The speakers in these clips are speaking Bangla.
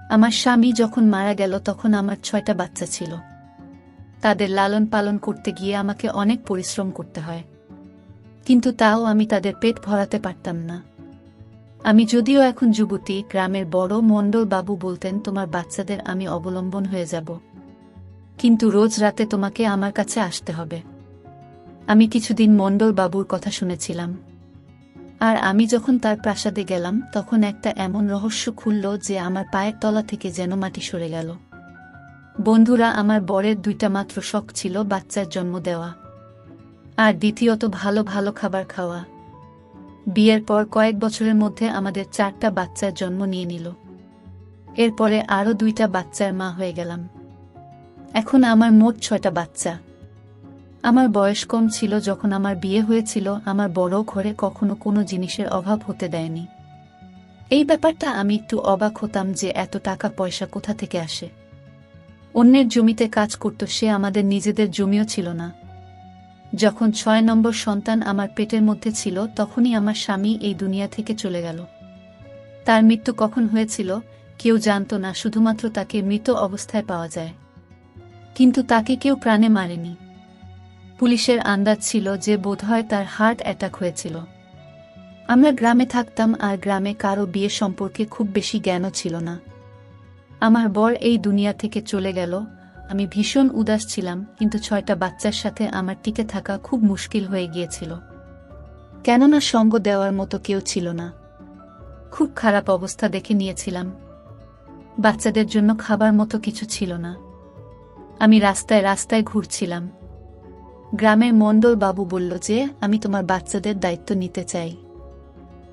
আমার স্বামী যখন মারা গেল তখন আমার 6টা বাচ্চা ছিল। তাদের লালন পালন করতে গিয়ে আমাকে অনেক পরিশ্রম করতে হয়, কিন্তু তাও আমি তাদের পেট ভরাতে পারতাম না। আমি যদিও এখন যুবতী, গ্রামের বড় মণ্ডল বাবু বলতেন তোমার বাচ্চাদের আমি অবলম্বন হয়ে যাব, কিন্তু রোজ রাতে তোমাকে আমার কাছে আসতে হবে। আমি কিছুদিন মণ্ডল বাবুর কথা শুনেছিলাম, আর আমি যখন তার প্রাসাদে গেলাম তখন একটা এমন রহস্য খুলল যে আমার পায়ের তলা থেকে যেন মাটি সরে গেল। বন্ধুরা, আমার বরের 2টা মাত্র শখ ছিল বাচ্চার জন্ম দেওয়া, আর দ্বিতীয়ত ভালো ভালো খাবার খাওয়া। বিয়ের পর কয়েক বছরের মধ্যে আমাদের 4টা বাচ্চার জন্ম নিয়ে নিল। এরপরে আরও 2টা বাচ্চার মা হয়ে গেলাম। এখন আমার মোট 6টা বাচ্চা। আমার বয়স কম ছিল যখন আমার বিয়ে হয়েছিল। আমার বড় ঘরে কখনো কোনো জিনিসের অভাব হতে দেয়নি। এই ব্যাপারটা আমি একটু অবাক হতাম যে এত টাকা পয়সা কোথা থেকে আসে। অন্যের জমিতে কাজ করত সে, আমাদের নিজেদের জমিও ছিল না। যখন 6 নম্বর সন্তান আমার পেটের মধ্যে ছিল তখনই আমার স্বামী এই দুনিয়া থেকে চলে গেল। তার মৃত্যু কখন হয়েছিল কেউ জানত না, শুধুমাত্র তাকে মৃত অবস্থায় পাওয়া যায়, কিন্তু তাকে কেউ প্রাণে মারেনি। পুলিশের আন্দাজ ছিল যে বোধহয় তার হার্ট অ্যাটাক হয়েছিল। আমরা গ্রামে থাকতাম, আর গ্রামে কারো বিয়ে সম্পর্কে খুব বেশি জ্ঞানও ছিল না। আমার বর এই দুনিয়া থেকে চলে গেল। আমি ভীষণ উদাস ছিলাম, কিন্তু 6টা বাচ্চার সাথে আমার টিকে থাকা খুব মুশকিল হয়ে গিয়েছিল, কেননা সঙ্গ দেওয়ার মতো কেউ ছিল না। খুব খারাপ অবস্থা দেখে নিয়েছিলাম। বাচ্চাদের জন্য খাবার মতো কিছু ছিল না। আমি রাস্তায় রাস্তায় ঘুরছিলাম। গ্রামের মণ্ডল বাবু বলল যে আমি তোমার বাচ্চাদের দায়িত্ব নিতে চাই,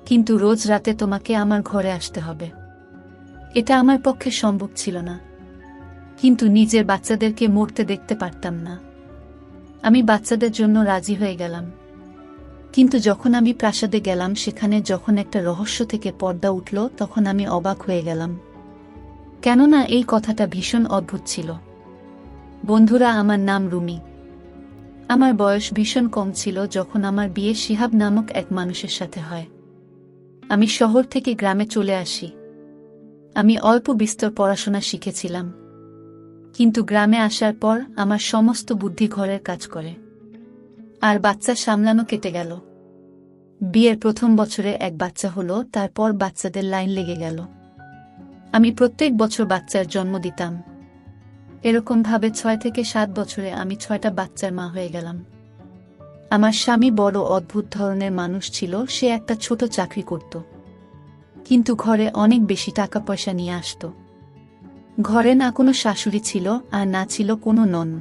কিন্তু রোজ রাতে তোমাকে আমার ঘরে আসতে হবে। এটা আমার পক্ষে সম্ভব ছিল না, কিন্তু নিজের বাচ্চাদেরকে মরতে দেখতে পারতাম না। আমি বাচ্চাদের জন্য রাজি হয়ে গেলাম, কিন্তু যখন আমি প্রাসাদে গেলাম সেখানে যখন একটা রহস্য থেকে পর্দা উঠল তখন আমি অবাক হয়ে গেলাম, কেননা এই কথাটা ভীষণ অদ্ভুত ছিল। বন্ধুরা, আমার নাম রুমি। আমার বয়স ভীষণ কম ছিল যখন আমার বিয়ে শিহাব নামক এক মানুষের সাথে হয়। আমি শহর থেকে গ্রামে চলে আসি। আমি অল্প বিস্তর পড়াশোনা শিখেছিলাম, কিন্তু গ্রামে আসার পর আমার সমস্ত বুদ্ধি ঘরের কাজ করে, আর বাচ্চা সামলানো কেটে গেল। বিয়ের প্রথম বছরে এক বাচ্চা হলো, তারপর বাচ্চাদের লাইন লেগে গেল। আমি প্রত্যেক বছর বাচ্চার জন্ম দিতাম। এরকমভাবে 6 থেকে 7 বছরে আমি 6টা বাচ্চার মা হয়ে গেলাম। আমার স্বামী বড় অদ্ভুত ধরনের মানুষ ছিল। সে একটা ছোট চাকরি করত, কিন্তু ঘরে অনেক বেশি টাকা পয়সা নিয়ে আসত। ঘরে না কোনো শাশুড়ি ছিল, আর না ছিল কোনো নন,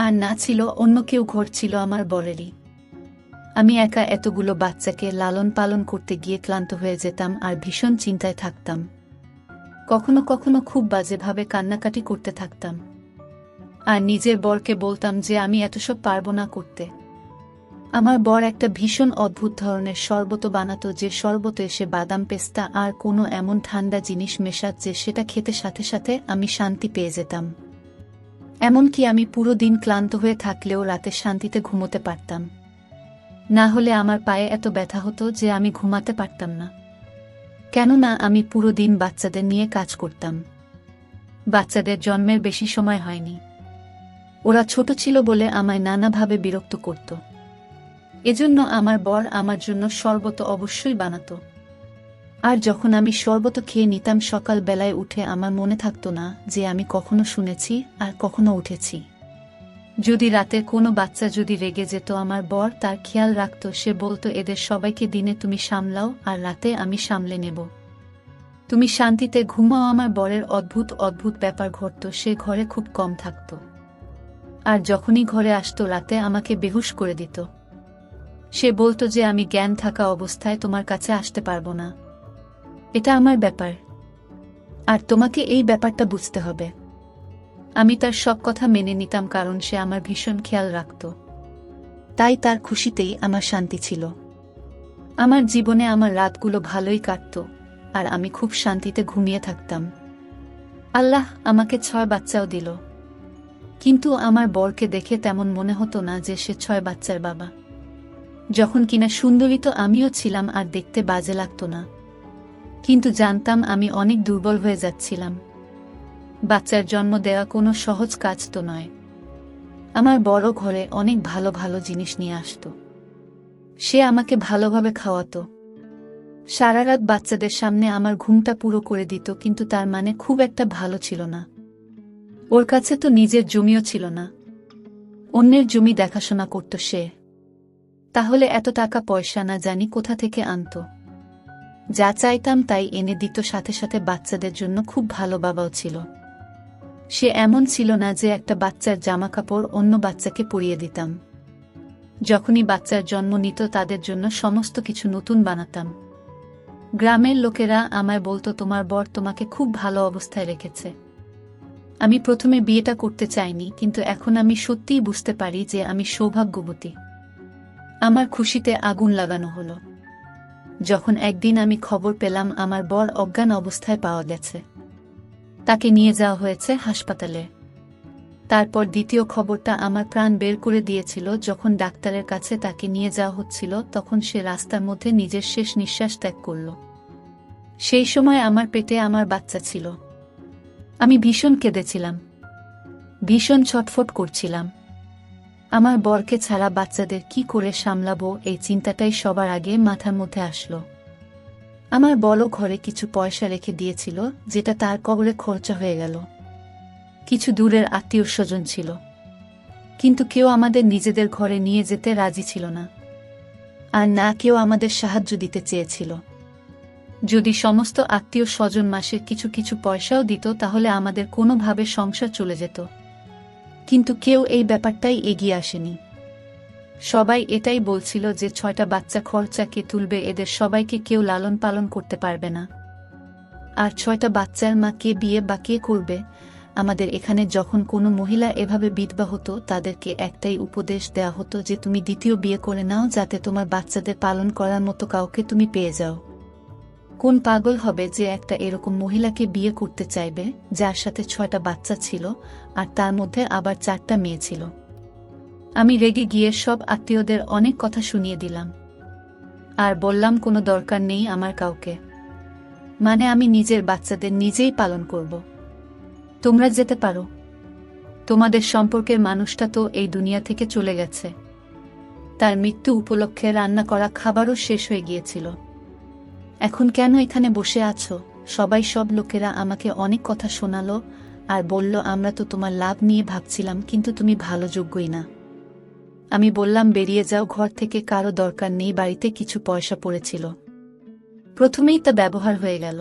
আর না ছিল অন্য কেউ। ঘর ছিল আমার বরেরই। আমি একা এতগুলো বাচ্চাকে লালন পালন করতে গিয়ে ক্লান্ত হয়ে যেতাম আর ভীষণ চিন্তায় থাকতাম। কখনো কখনো খুব বাজেভাবে কান্নাকাটি করতে থাকতাম, আর নিজের বরকে বলতাম যে আমি এতসব পারবো না করতে। আমার বর একটা ভীষণ অদ্ভুত ধরনের শরবত বানাতো, যে শরবতে এসে বাদাম, পেস্তা আর কোনো এমন ঠান্ডা জিনিস মেশাত যে সেটা খেতে সাথে সাথে আমি শান্তি পেয়ে যেতাম। এমনকি আমি পুরো দিন ক্লান্ত হয়ে থাকলেও রাতে শান্তিতে ঘুমোতে পারতাম। না হলে আমার পায়ে এত ব্যথা হতো যে আমি ঘুমাতে পারতাম না, কেননা আমি পুরো দিন বাচ্চাদের নিয়ে কাজ করতাম। বাচ্চাদের জন্মের বেশি সময় হয়নি। ওরা ছোট ছিল বলে আমায় নানাভাবে বিরক্ত করত। এজন্য আমার বর আমার জন্য শরবত অবশ্যই বানাতো। আর যখন আমি শরবত খেয়ে নিতাম সকাল বেলায় উঠে আমার মনে থাকতো না যে আমি কখনো শুনেছি আর কখনো উঠেছি। যদি রাতে কোনো বাচ্চা যদি রেগে যেত, আমার বর তার খেয়াল রাখত। সে বলতো, এদের সবাইকে দিনে তুমি সামলাও আর রাতে আমি সামলে নেব, তুমি শান্তিতে ঘুমাও। আমার বরের অদ্ভুত অদ্ভুত ব্যাপার ঘটত। সে ঘরে খুব কম থাকত, আর যখনই ঘরে আসতো রাতে আমাকে বেহুশ করে দিত। সে বলতো যে আমি জ্ঞান থাকা অবস্থায় তোমার কাছে আসতে পারবো না, এটা আমার ব্যাপার, আর তোমাকে এই ব্যাপারটা বুঝতে হবে। আমি তার সব কথা মেনে নিতাম, কারণ সে আমার ভীষণ খেয়াল রাখত। তাই তার খুশিতেই আমার শান্তি ছিল। আমার জীবনে আমার রাতগুলো ভালোই কাটত, আর আমি খুব শান্তিতে ঘুমিয়ে থাকতাম। আল্লাহ আমাকে 6 বাচ্চাও দিল, কিন্তু আমার বরকে দেখে তেমন মনে হতো না যে সে 6 বাচ্চার বাবা। যখন কিনা সুন্দরী তো আমিও ছিলাম, আর দেখতে বাজে লাগতো না। কিন্তু জানতাম আমি অনেক দুর্বল হয়ে যাচ্ছিলাম। বাচ্চার জন্ম দেওয়া কোনো সহজ কাজ তো নয়। আমার বড় ঘরে অনেক ভালো ভালো জিনিস নিয়ে আসতো। সে আমাকে ভালোভাবে খাওয়াতো। সারা রাত বাচ্চাদের সামনে আমার ঘুমটা পুরো করে দিত, কিন্তু তার মানে খুব একটা ভালো ছিল না। ওর কাছে তো নিজের জমিও ছিল না, অন্যের জমি দেখাশোনা করত সে। তাহলে এত টাকা পয়সা না জানি কোথা থেকে আনতো। যা চাইতাম তাই এনে দিত, সাথে সাথে বাচ্চাদের জন্য খুব ভালো বাবাও ছিল। সে এমন ছিল না যে একটা বাচ্চার জামাকাপড় অন্য বাচ্চাকে পরিয়ে দিতাম। যখনই বাচ্চার জন্ম নিত তাদের জন্য সমস্ত কিছু নতুন বানাতাম। গ্রামের লোকেরা আমায় বলতো, তোমার বর তোমাকে খুব ভালো অবস্থায় রেখেছে। আমি প্রথমে বিয়েটা করতে চাইনি, কিন্তু এখন আমি সত্যিই বুঝতে পারি যে আমি সৌভাগ্যবতী। আমার খুশিতে আগুন লাগানো হলো যখন একদিন আমি খবর পেলাম আমার বর অজ্ঞান অবস্থায় পাওয়া গেছে। তাকে নিয়ে যাওয়া হয়েছে হাসপাতালে। তারপর দ্বিতীয় খবরটা আমার প্রাণ বের করে দিয়েছিল। যখন ডাক্তারের কাছে তাকে নিয়ে যাওয়া হচ্ছিল তখন সে রাস্তার মধ্যে নিজের শেষ নিঃশ্বাস ত্যাগ করল। সেই সময় আমার পেটে আমার বাচ্চা ছিল। আমি ভীষণ কেঁদেছিলাম, ভীষণ ছটফট করছিলাম। আমার বরকে ছাড়া বাচ্চাদের কি করে সামলাবো, এই চিন্তাটাই সবার আগে মাথার মধ্যে আসলো। আমার বড় ঘরে কিছু পয়সা রেখে দিয়েছিল, যেটা তার কবরে খরচা হয়ে গেল। কিছু দূরের আত্মীয় স্বজন ছিল, কিন্তু কেউ আমাদের নিজেদের ঘরে নিয়ে যেতে রাজি ছিল না, আর না কেউ আমাদের সাহায্য দিতে চেয়েছিল। যদি সমস্ত আত্মীয় স্বজন মাসে কিছু কিছু পয়সাও দিত তাহলে আমাদের কোনোভাবে সংসার চলে যেত, কিন্তু কেউ এই ব্যাপারটাই এগিয়ে আসেনি। সবাই এটাই বলছিল যে 6টা বাচ্চা খরচা কে তুলবে, এদের সবাইকে কেউ লালন পালন করতে পারবে না, আর 6টা বাচ্চার মা কে বিয়ে বা কে করবে। আমাদের এখানে যখন কোনো মহিলা এভাবে বিধবা হতো তাদেরকে একটাই উপদেশ দেয়া হতো যে তুমি দ্বিতীয় বিয়ে করে নাও, যাতে তোমার বাচ্চাদের পালন করার মতো কাউকে তুমি পেয়ে যাও। কোন পাগল হবে যে একটা এরকম মহিলাকে বিয়ে করতে চাইবে যার সাথে 6টা বাচ্চা ছিল, আর তার মধ্যে আবার 4টা মেয়ে ছিল। আমি রেগে গিয়ে সব আত্মীয়দের অনেক কথা শুনিয়ে দিলাম, আর বললাম কোনো দরকার নেই আমার কাউকে, মানে আমি নিজের বাচ্চাদের নিজেই পালন করব। তোমরা যেতে পারো, তোমাদের সম্পর্কের মানুষটা তো এই দুনিয়া থেকে চলে গেছে। তার মৃত্যু উপলক্ষে রান্না করা খাবারও শেষ হয়ে গিয়েছিল। এখন কেন এখানে বসে আছো? সব লোকেরা আমাকে অনেক কথা শোনালো আর বলল, আমরা তো তোমার লাভ নিয়ে ভাবছিলাম, কিন্তু তুমি ভালো যোগ্যই না। আমি বললাম, বেরিয়ে যাও ঘর থেকে, কারো দরকার নেই। বাড়িতে কিছু পয়সা পড়েছিল, প্রথমেই তা ব্যবহার হয়ে গেল।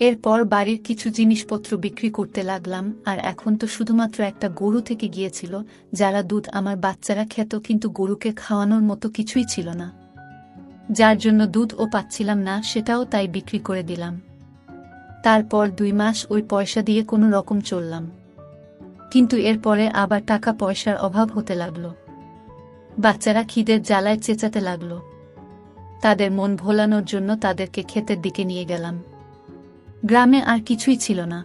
এরপর বাড়ির কিছু জিনিসপত্র বিক্রি করতে লাগলাম, আর এখন তো শুধুমাত্র একটা গরু থেকে গিয়েছিল যারা দুধ আমার বাচ্চারা খেত, কিন্তু গরুকে খাওয়ানোর মতো কিছুই ছিল না, যার জন্য দুধও পাচ্ছিলাম না, সেটাও তাই বিক্রি করে দিলাম। তারপর 2 মাস ওই পয়সা দিয়ে কোনো রকম চললাম, কিন্তু এরপরে আবার টাকা পয়সার অভাব হতে লাগলো। বাচ্চারা খিদের জ্বালায় চেঁচাতে লাগলো। তাদের মন ভোলানোর জন্য তাদেরকে ক্ষেতের দিকে নিয়ে গেলাম। গ্রামে আর কিছুই ছিল না।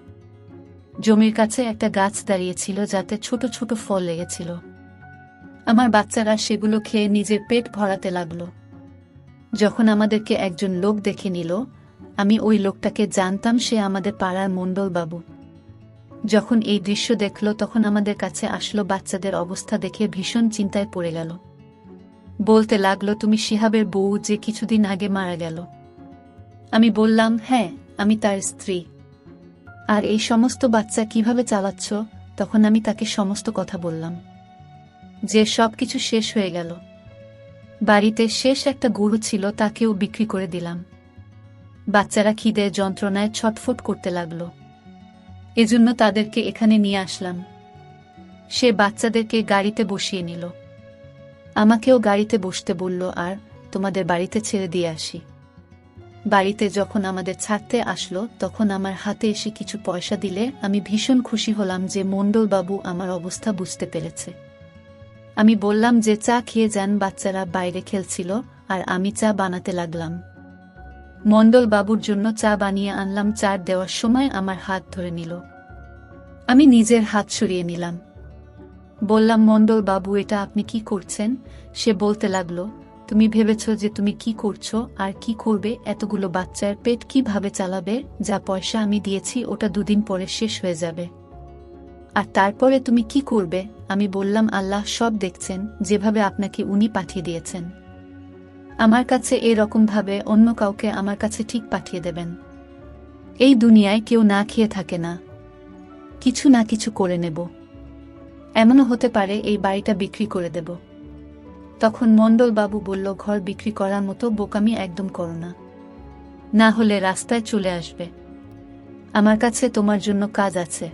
জমির কাছে একটা গাছ দাঁড়িয়েছিল যাতে ছোট ছোট ফল লেগেছিল। আমার বাচ্চারা সেগুলো খেয়ে নিজের পেট ভরাতে লাগলো। যখন আমাদেরকে একজন লোক দেখে নিল, আমি ওই লোকটাকে জানতাম, সে আমাদের পাড়ার মণ্ডল বাবু। যখন এই দৃশ্য দেখল তখন আমাদের কাছে আসলো, বাচ্চাদের অবস্থা দেখে ভীষণ চিন্তায় পড়ে গেল। বলতে লাগলো, তুমি শিহাবের বউ যে কিছুদিন আগে মারা গেল? আমি বললাম, হ্যাঁ, আমি তার স্ত্রী। আর এই সমস্ত বাচ্চা কিভাবে চালাচ্ছ? তখন আমি তাকে সমস্ত কথা বললাম, যে সবকিছু শেষ হয়ে গেল। বাড়িতে শেষ একটা গরু ছিল, তাকেও বিক্রি করে দিলাম। বাচ্চারা খিদে যন্ত্রণায় ছটফট করতে লাগলো, এজন্য তাদেরকে এখানে নিয়ে আসলাম। সে বাচ্চাদেরকে গাড়িতে বসিয়ে নিল, আমাকেও গাড়িতে বসতে বলল, আর তোমাদের বাড়িতে ছেড়ে দিয়ে আসি। বাড়িতে যখন আমাদের ছাড়তে আসলো তখন আমার হাতে এসে কিছু পয়সা দিলে আমি ভীষণ খুশি হলাম যে মণ্ডলবাবু আমার অবস্থা বুঝতে পেরেছে। আমি বললাম যে চা খেয়ে যান। বাচ্চারা বাইরে খেলছিল আর আমি চা বানাতে লাগলাম। মণ্ডলবাবুর জন্য চা বানিয়ে আনলাম। চা দেওয়ার সময় আমার হাত ধরে নিল। আমি নিজের হাত সরিয়ে নিলাম। বললাম, মণ্ডলবাবু, এটা আপনি কি করছেন? সে বলতে লাগলো, তুমি ভেবেছ যে তুমি কি করছো আর কি করবে, এতগুলো বাচ্চার পেট কিভাবে চালাবে, যা পয়সা আমি দিয়েছি ওটা দুদিন পরে শেষ হয়ে যাবে। আর তারপরে তুমি কি করবে? আমি বললাম, আল্লাহ সব দেখছেন, যেভাবে আপনাকে উনি পাঠিয়ে দিয়েছেন আমার কাছে, এরকমভাবে অন্য কাউকে আমার কাছে ঠিক পাঠিয়ে দেবেন। এই দুনিয়ায় কেউ না খেয়ে থাকে না, কিছু না কিছু করে নেব। এমনও হতে পারে এই বাড়িটা বিক্রি করে দেব। তখন মণ্ডলবাবু বলল, ঘর বিক্রি করার মতো বোকামি একদম করো না, না হলে রাস্তায় চলে আসবে। আমার কাছে তোমার জন্য কাজ আছে।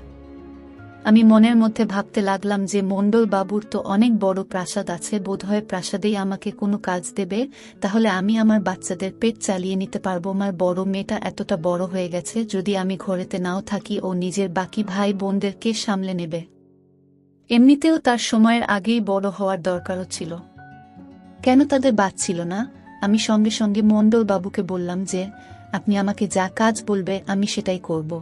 আমি মনের মধ্যে ভাবতে লাগলাম যে মণ্ডলবাবুর তো অনেক বড় প্রাসাদ আছে, বোধহয় প্রাসাদেই আমাকে কোনো কাজ দেবে, তাহলে আমি আমার বাচ্চাদের পেট চালিয়ে নিতে পারবো। আমার বড় মেয়েটা এতটা বড় হয়ে গেছে, যদি আমি ঘরেতে নাও থাকি ও নিজের বাকি ভাই বোনদেরকে সামলে নেবে। এমনিতেও তার সময়ের আগেই বড় হওয়ার দরকারও ছিল, কেন তাদের বাঁচছিল না? আমি সঙ্গে সঙ্গে মণ্ডলবাবুকে বললাম যে আপনি আমাকে যা কাজ বলবে আমি সেটাই করব।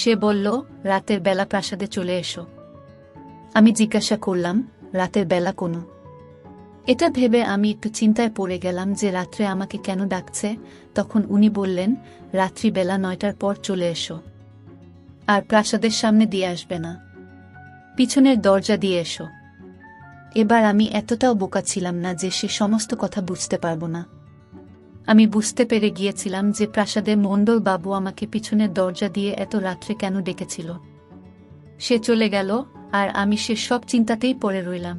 সে বলল, রাতের বেলা প্রাসাদে চলে এসো। আমি জিজ্ঞাসা করলাম, রাতের বেলা কোনো? এটা ভেবে আমি একটু চিন্তায় পড়ে গেলাম যে রাত্রে আমাকে কেন ডাকছে। তখন উনি বললেন, রাত্রিবেলা 9টার পর চলে এসো, আর প্রাসাদের সামনে দিয়ে আসবে না, পিছনের দরজা দিয়ে এসো। এবার আমি এতটাও বোকা ছিলাম না যে সে সমস্ত কথা বুঝতে পারবো না। আমি বুঝতে পেরে গিয়েছিলাম যে প্রাসাদের মণ্ডলবাবু আমাকে পিছনের দরজা দিয়ে এত রাত্রে কেন ডেকেছিল। সে চলে গেল, আর আমি সে সব চিন্তাতেই পড়ে রইলাম।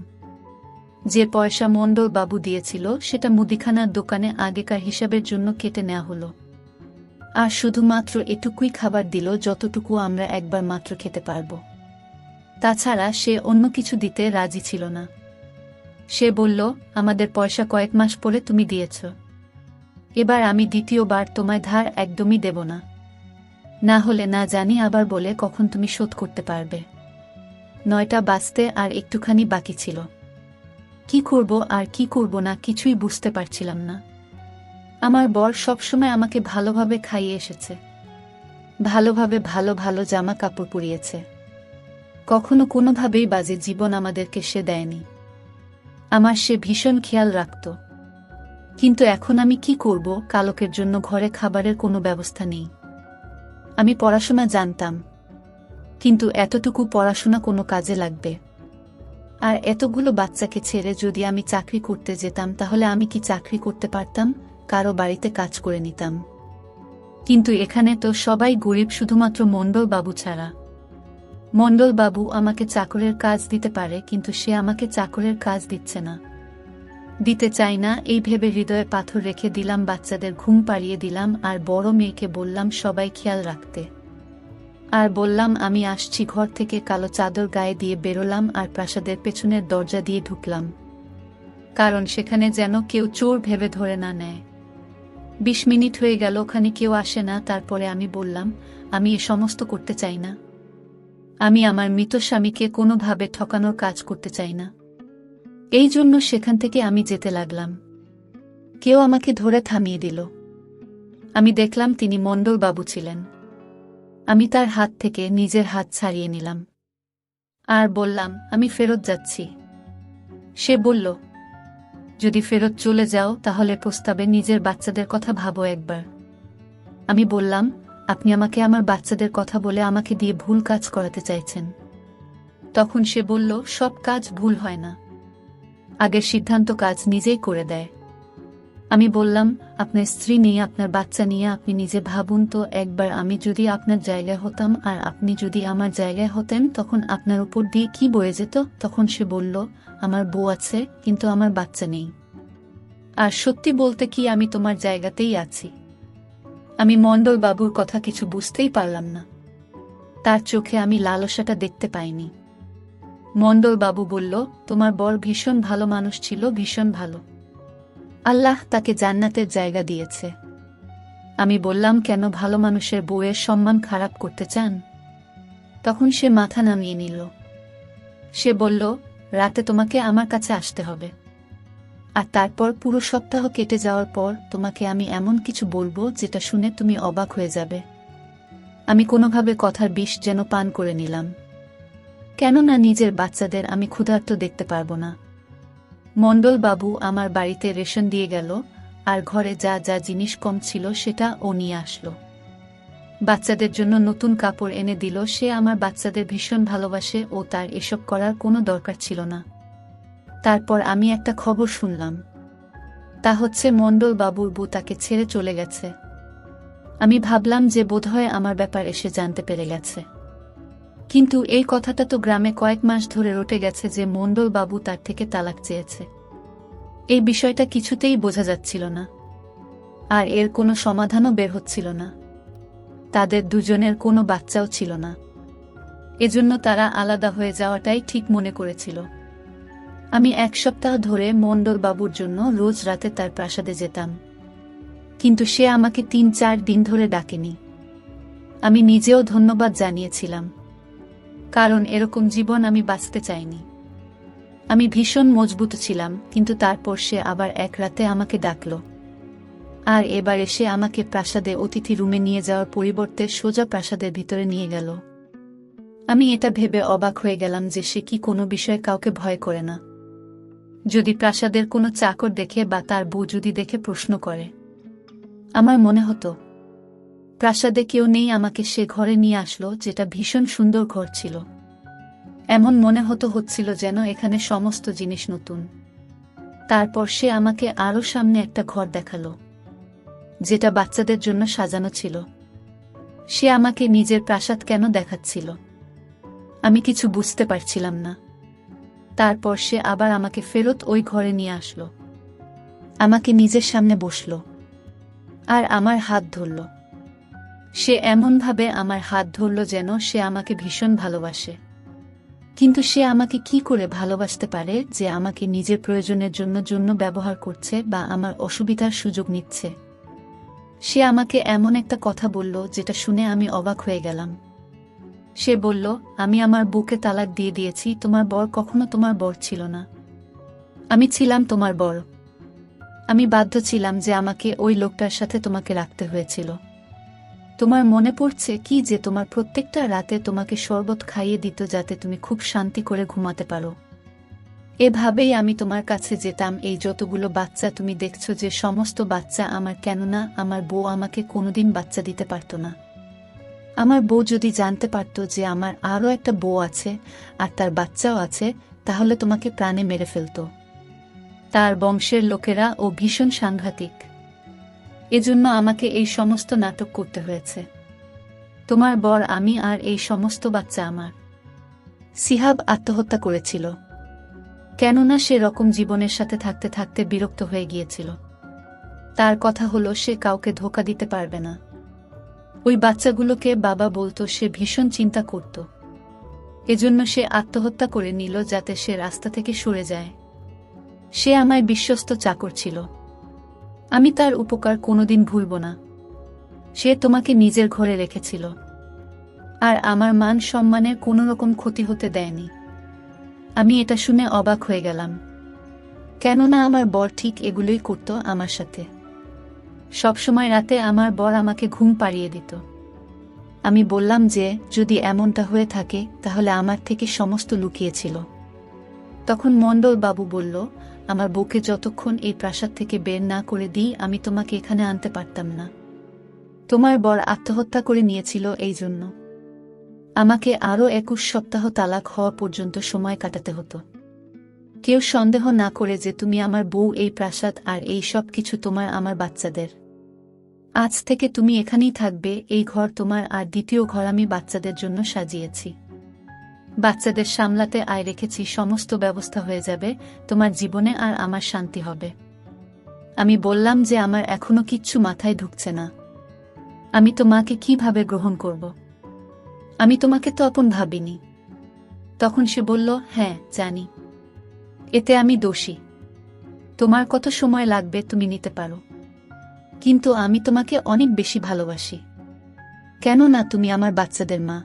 যে পয়সা মণ্ডলবাবু দিয়েছিল সেটা মুদিখানার দোকানে আগেকার হিসাবের জন্য কেটে নেওয়া হলো, আর শুধুমাত্র এটুকুই খাবার দিল যতটুকু আমরা একবার মাত্র খেতে পারব। তাছাড়া সে অন্য কিছু দিতে রাজি ছিল না। সে বলল, আমাদের পয়সা কয়েক মাস পরে তুমি দিয়েছ, এবার আমি দ্বিতীয়বার তোমায় ধার একদমই দেব না, না হলে না জানি আবার বলে কখন তুমি শোধ করতে পারবে। 9টা বাজতে আর একটুখানি বাকি ছিল। কি করব আর কি করব না কিছুই বুঝতে পারছিলাম না। আমার বর সবসময় আমাকে ভালোভাবে খাইয়ে এসেছে, ভালোভাবে ভালো ভালো জামা কাপড় পরিয়েছে, কখনো কোনোভাবেই বাজে জীবন আমাদেরকে সে দেয়নি। আমার সে ভীষণ খেয়াল রাখত। কিন্তু এখন আমি কি করব? কালকের জন্য ঘরে খাবারের কোনো ব্যবস্থা নেই। আমি পড়াশোনা জানতাম, কিন্তু এতটুকু পড়াশোনা কোনো কাজে লাগবে? আর এতগুলো বাচ্চাকে ছেড়ে যদি আমি চাকরি করতে যেতাম, তাহলে আমি কি চাকরি করতে পারতাম? কারো বাড়িতে কাজ করে নিতাম। কিন্তু এখানে তো সবাই গরিব, শুধুমাত্র মণ্ডলবাবু ছাড়া। মণ্ডলবাবু আমাকে চাকরের কাজ দিতে পারে, কিন্তু সে আমাকে চাকরের কাজ দিচ্ছে না, দিতে চাই না। এই ভেবে হৃদয়ে পাথর রেখে দিলাম, বাচ্চাদের ঘুম পাড়িয়ে দিলাম, আর বড় মেয়েকে বললাম সবাই খেয়াল রাখতে, আর বললাম আমি আসছি। ঘর থেকে কালো চাদর গায়ে দিয়ে বেরোলাম আর প্রাসাদের পেছনের দরজা দিয়ে ঢুকলাম, কারণ সেখানে যেন কেউ চোর ভেবে ধরে না নেয়। 20 মিনিট হয়ে গেল, ওখানে কেউ আসে না। তারপরে আমি বললাম, আমি এ সমস্ত করতে চাই না, আমি আমার মৃত স্বামীকে কোনোভাবে ঠকানোর কাজ করতে চাই না। এই জন্য সেখান থেকে আমি যেতে লাগলাম। কেউ আমাকে ধরে থামিয়ে দিল। আমি দেখলাম তিনি মণ্ডলবাবু ছিলেন। আমি তার হাত থেকে নিজের হাত ছাড়িয়ে নিলাম আর বললাম, আমি ফেরত যাচ্ছি। সে বলল, যদি ফেরত চলে যাও তাহলে প্রস্তাবে নিজের বাচ্চাদের কথা ভাবো একবার। আমি বললাম, আপনি আমাকে আমার বাচ্চাদের কথা বলে আমাকে দিয়ে ভুল কাজ করাতে চাইছেন। তখন সে বলল, সব কাজ ভুল হয় না, আগের সিদ্ধান্ত কাজ নিজেই করে দেয়। আমি বললাম, আপনার স্ত্রী নিয়ে, আপনার বাচ্চা নিয়ে আপনি নিজে ভাবুন তো একবার, আমি যদি আপনার জায়গায় হতাম আর আপনি যদি আমার জায়গায় হতেন, তখন আপনার উপর দিয়ে কি বয়ে যেত? তখন সে বলল, আমার বউ আছে, কিন্তু আমার বাচ্চা নেই। আর সত্যি বলতে কি, আমি তোমার জায়গাতেই আছি। আমি মণ্ডলবাবুর কথা কিছু বুঝতেই পারলাম না, তার চোখে আমি লালসাটা দেখতে পাইনি। মণ্ডলবাবু বলল, তোমার বর ভীষণ ভালো মানুষ ছিল, ভীষণ ভালো, আল্লাহ তাকে জান্নাতের জায়গা দিয়েছে। আমি বললাম, কেন ভালো মানুষের বউয়ের সম্মান খারাপ করতে চান? তখন সে মাথা নামিয়ে নিল। সে বলল, রাতে তোমাকে আমার কাছে আসতে হবে, আর তারপর পুরো সপ্তাহ কেটে যাওয়ার পর তোমাকে আমি এমন কিছু বলবো যেটা শুনে তুমি অবাক হয়ে যাবে। আমি কোনোভাবে কথার বিষ যেন পান করে নিলাম, কেননা নিজের বাচ্চাদের আমি ক্ষুধার্ত দেখতে পারবো না। মণ্ডলবাবু আমার বাড়িতে রেশন দিয়ে গেল, আর ঘরে যা যা জিনিস কম ছিল সেটা ও নিয়ে আসলো। বাচ্চাদের জন্য নতুন কাপড় এনে দিল। সে আমার বাচ্চাদের ভীষণ ভালোবাসে ও তার এসব করার কোনো দরকার ছিল না। তারপর আমি একটা খবর শুনলাম, তা হচ্ছে মণ্ডলবাবুর বউ তাকে ছেড়ে চলে গেছে। আমি ভাবলাম যে বোধহয় আমার ব্যাপার এসে জানতে পেরে গেছে, কিন্তু এই কথাটা তো গ্রামে কয়েক মাস ধরে রটে গেছে যে মণ্ডলবাবু তার থেকে তালাক চেয়েছে। এই বিষয়টা কিছুতেই বোঝা যাচ্ছিল না, আর এর কোনো সমাধানও বের হচ্ছিল না। তাদের দুজনের কোনো বাচ্চাও ছিল না, এজন্য তারা আলাদা হয়ে যাওয়াটাই ঠিক মনে করেছিল। আমি 1 সপ্তাহ ধরে মণ্ডলবাবুর জন্য রোজ রাতে তার প্রাসাদে যেতাম, কিন্তু সে আমাকে 3-4 দিন ধরে ডাকেনি। আমি নিজেও ধন্যবাদ জানিয়েছিলাম, কারণ এরকম জীবন আমি বাঁচতে চাইনি। আমি ভীষণ মজবুত ছিলাম, কিন্তু তারপর সে আবার এক রাতে আমাকে ডাকল, আর এবার এসে আমাকে প্রাসাদে অতিথি রুমে নিয়ে যাওয়ার পরিবর্তে সোজা প্রাসাদের ভিতরে নিয়ে গেল। আমি এটা ভেবে অবাক হয়ে গেলাম যে সে কি কোনো বিষয়ে কাউকে ভয় করে না। যদি প্রাসাদের কোনো চাকর দেখে বা তার বউ যদি দেখে প্রশ্ন করে। আমার মনে হতো প্রাসাদে কেউ নেই, আমাকে সে ঘরে নিয়ে আসলো, যেটা ভীষণ সুন্দর ঘর ছিল। এমন মনে হচ্ছিল যেন এখানে সমস্ত জিনিস নতুন। তারপর সে আমাকে আরো সামনে একটা ঘর দেখালো, যেটা বাচ্চাদের জন্য সাজানো ছিল। সে আমাকে নিজের প্রাসাদ কেন দেখাচ্ছিল আমি কিছু বুঝতে পারছিলাম না। তারপর সে আবার আমাকে ফেরত ওই ঘরে নিয়ে আসলো, আমাকে নিজের সামনে বসলো, আর আমার হাত ধরল। সে এমনভাবে আমার হাত ধরল যেন সে আমাকে ভীষণ ভালোবাসে। কিন্তু সে আমাকে কি করে ভালোবাসতে পারে যে আমাকে নিজের প্রয়োজনের জন্য ব্যবহার করছে বা আমার অসুবিধার সুযোগ নিচ্ছে? সে আমাকে এমন একটা কথা বলল যেটা শুনে আমি অবাক হয়ে গেলাম। সে বলল, আমি আমার বউকে তালাক দিয়ে দিয়েছি, তোমার বর কখনো তোমার বর ছিল না, আমি ছিলাম তোমার বর। আমি বাধ্য ছিলাম যে আমাকে ওই লোকটার সাথে তোমাকে রাখতে হয়েছিল। তোমার মনে পড়ছে কি যে তোমার প্রত্যেকটা রাতে তোমাকে শরবত খাইয়ে দিত যাতে তুমি খুব শান্তি করে ঘুমাতে পারো। এভাবেই আমি তোমার কাছে যেতাম। এই যতগুলো বাচ্চা তুমি দেখছো যে সমস্ত বাচ্চা আমার, কেননা আমার বউ আমাকে কোনোদিন বাচ্চা দিতে পারত না। আমার বউ যদি জানতে পারত যে আমার আরও একটা বউ আছে আর তার বাচ্চাও আছে, তাহলে তোমাকে প্রাণে মেরে ফেলত। তার বংশের লোকেরা ও ভীষণ সাংঘাতিক, এজন্য আমাকে এই সমস্ত নাটক করতে হয়েছে। তোমার বর আমি, আর এই সমস্ত বাচ্চা আমার। সিহাব আত্মহত্যা করেছিল, কেননা সে রকম জীবনের সাথে থাকতে থাকতে বিরক্ত হয়ে গিয়েছিল। তার কথা হলো সে কাউকে ধোঁকা দিতে পারবে না। ওই বাচ্চাগুলোকে বাবা বলতো, সে ভীষণ চিন্তা করত, এজন্য সে আত্মহত্যা করে নিল যাতে সে রাস্তা থেকে সরে যায়। সে আমায় বিশ্বস্ত চাকর ছিল, আমি তার উপকার কোনোদিন ভুলব না। সে তোমাকে নিজের ঘরে রেখেছিল, আর আমার মান সম্মানের কোনো রকম ক্ষতি হতে দেয়নি। আমি এটা শুনে অবাক হয়ে গেলাম, কেননা আমার বর ঠিক এগুলোই করত আমার সাথে। সবসময় রাতে আমার বর আমাকে ঘুম পাড়িয়ে দিত। আমি বললাম যে যদি এমনটা হয়ে থাকে তাহলে আমার থেকে সমস্ত লুকিয়েছিল। তখন মণ্ডলবাবু বলল, আমার বউকে যতক্ষণ এই প্রাসাদ থেকে বের না করে দিই আমি তোমাকে এখানে আনতে পারতাম না। তোমার বর আত্মহত্যা করে নিয়েছিল, এই জন্য আমাকে আরও 21 সপ্তাহ তালাক হওয়া পর্যন্ত সময় কাটাতে হতো। কেউ সন্দেহ না করে যে তুমি আমার বউ, এই প্রাসাদ আর এই সব কিছু তোমার, আমার বাচ্চাদের। আজ থেকে তুমি এখানেই থাকবে, এই ঘর তোমার, আর দ্বিতীয় ঘর আমি বাচ্চাদের জন্য সাজিয়েছি। বাচ্চাদের সামলাতে আয় রেখেছি, সমস্ত ব্যবস্থা হয়ে যাবে তোমার জীবনে, আর আমার শান্তি হবে। আমি বললাম যে আমার এখনো কিচ্ছু মাথায় ঢুকছে না, আমি তোমাকে কিভাবে গ্রহণ করব? আমি তোমাকে তো আপন ভাবিনি। তখন সে বলল, হ্যাঁ জানি, এতে আমি দোষী। তোমার কত সময় লাগবে তুমি নিতে পারো, কিন্তু আমি তোমাকে অনেক বেশি ভালোবাসি, কেননা তুমি আমার বাচ্চাদের মা।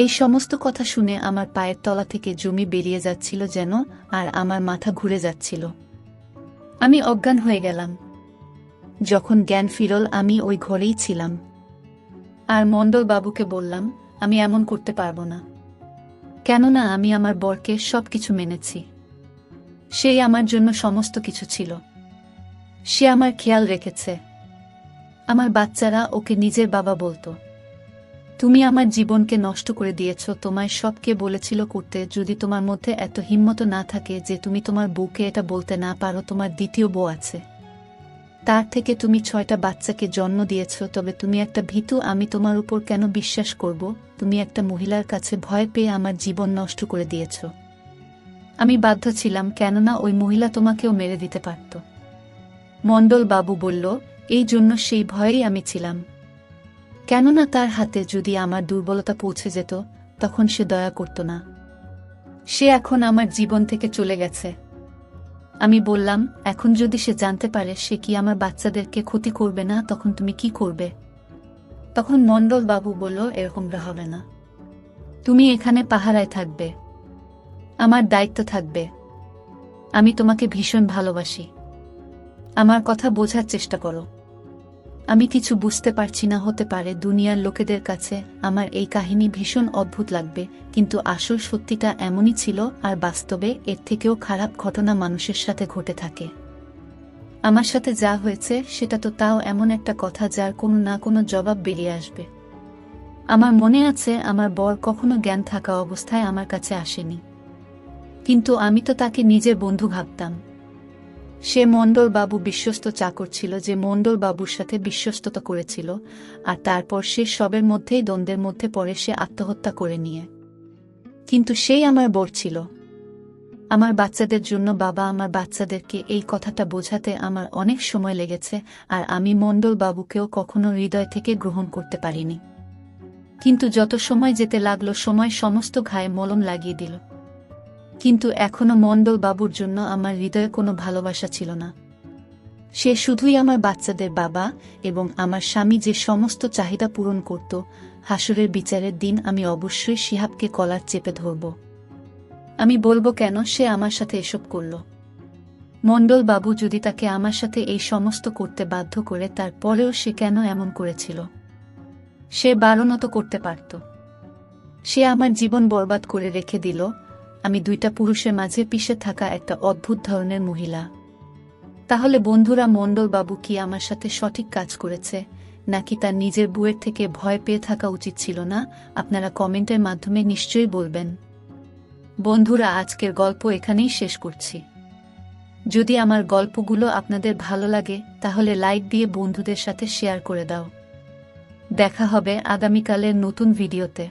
এই সমস্ত কথা শুনে আমার পায়ের তলা থেকে জমি বেরিয়ে যাচ্ছিল যেন, আর আমার মাথা ঘুরে যাচ্ছিল। আমি অজ্ঞান হয়ে গেলাম। যখন জ্ঞান ফিরল আমি ওই ঘরেই ছিলাম, আর মণ্ডলবাবুকে বললাম, আমি এমন করতে পারবো না, কেননা আমি আমার বরকে সবকিছু মেনেছি। সেই আমার জন্য সমস্ত কিছু ছিল। সে আমার খেয়াল রেখেছে। আমার বাচ্চারা ওকে নিজের বাবা বলতো। তুমি আমার জীবনকে নষ্ট করে দিয়েছ। তোমায় সব কে বলেছিল করতে? যদি তোমার মধ্যে এত হিম্মত না থাকে যে তুমি তোমার বউকে এটা বলতে না পারো তোমার দ্বিতীয় বউ আছে, তার থেকে তুমি 6টা বাচ্চাকে জন্ম দিয়েছ, তবে তুমি একটা ভীতু। আমি তোমার উপর কেন বিশ্বাস করব? তুমি একটা মহিলার কাছে ভয় পেয়ে আমার জীবন নষ্ট করে দিয়েছ। আমি বাধ্য ছিলাম, কেননা ওই মহিলা তোমাকেও মেরে দিতে পারত। মণ্ডল বাবু বলল, এই জন্য সেই ভয়েই আমি ছিলাম। কেননা তার হাতে যদি আমার দুর্বলতা পৌঁছে যেত, তখন সে দয়া করত না। সে এখন আমার জীবন থেকে চলে গেছে। আমি বললাম, এখন যদি সে জানতে পারে সে কি আমার বাচ্চাদেরকে ক্ষতি করবে না, তখন তুমি কি করবে? তখন মণ্ডল বাবু বলল, এরকমটা হবে না। তুমি এখানে পাহারায় থাকবে, আমার দায়িত্ব থাকবে। আমি তোমাকে ভীষণ ভালোবাসি। আমার কথা বোঝার চেষ্টা করো। আমি কিছু বুঝতে পারছি না, হতে পারে দুনিয়ার লোকেদের কাছে আমার এই কাহিনী ভীষণ অদ্ভুত লাগবে, কিন্তু আসল সত্যিটা এমনই ছিল, আর বাস্তবে এর থেকেও খারাপ ঘটনা মানুষের সাথে ঘটে থাকে। আমার সাথে যা হয়েছে সেটা তো তাও এমন একটা কথা যার কোনো না কোনো জবাব বেরিয়ে আসবে। আমার মনে আছে আমার বর কখনো জ্ঞান থাকা অবস্থায় আমার কাছে আসেনি, কিন্তু আমি তো তাকে নিজের বন্ধু ভাবতাম। সে মণ্ডল বাবু বিশ্বস্ত চাকর ছিল, যে মণ্ডল বাবুর সাথে বিশ্বস্ততা করেছিল, আর তারপর সে সবের মধ্যেই দ্বন্দ্বের মধ্যে পড়ে সে আত্মহত্যা করে নিয়ে। কিন্তু সেই আমার বর ছিল। আমার বাচ্চাদের জন্য বাবা। আমার বাচ্চাদেরকে এই কথাটা বোঝাতে আমার অনেক সময় লেগেছে, আর আমি মণ্ডল বাবুকেও কখনো হৃদয় থেকে গ্রহণ করতে পারিনি। কিন্তু যত সময় যেতে লাগলো, সময় সমস্ত ঘায়ে মলম লাগিয়ে দিল। কিন্তু এখনো মণ্ডল বাবুর জন্য আমার হৃদয়ে কোনো ভালোবাসা ছিল না। সে শুধুই আমার বাচ্চাদের বাবা, এবং আমার স্বামী যে সমস্ত চাহিদা পূরণ করত। হাসরের বিচারের দিন আমি অবশ্যই শিহাবকে কলার চেপে ধরব। আমি বলবো কেন সে আমার সাথে এসব করল। মণ্ডল বাবু যদি তাকে আমার সাথে এই সমস্ত করতে বাধ্য করে, তারপরেও সে কেন এমন করেছিল? সে বারণও তো করতে পারত। সে আমার জীবন বরবাদ করে রেখে দিল। আমি 2টা পুরুষের মাঝে পিষে থাকা একটা অদ্ভুত ধরনের মহিলা। তাহলে বন্ধুরা, মণ্ডল বাবু কি আমার সাথে সঠিক কাজ করেছে, নাকি তার নিজের বউয়ের থেকে ভয় পেয়ে থাকা উচিত ছিল না? আপনারা কমেন্টের মাধ্যমে নিশ্চয়ই বলবেন। বন্ধুরা, আজকের গল্প এখানেই শেষ করছি। যদি আমার গল্পগুলো আপনাদের ভালো লাগে, তাহলে লাইক দিয়ে বন্ধুদের সাথে শেয়ার করে দাও। দেখা হবে আগামীকালের নতুন ভিডিওতে।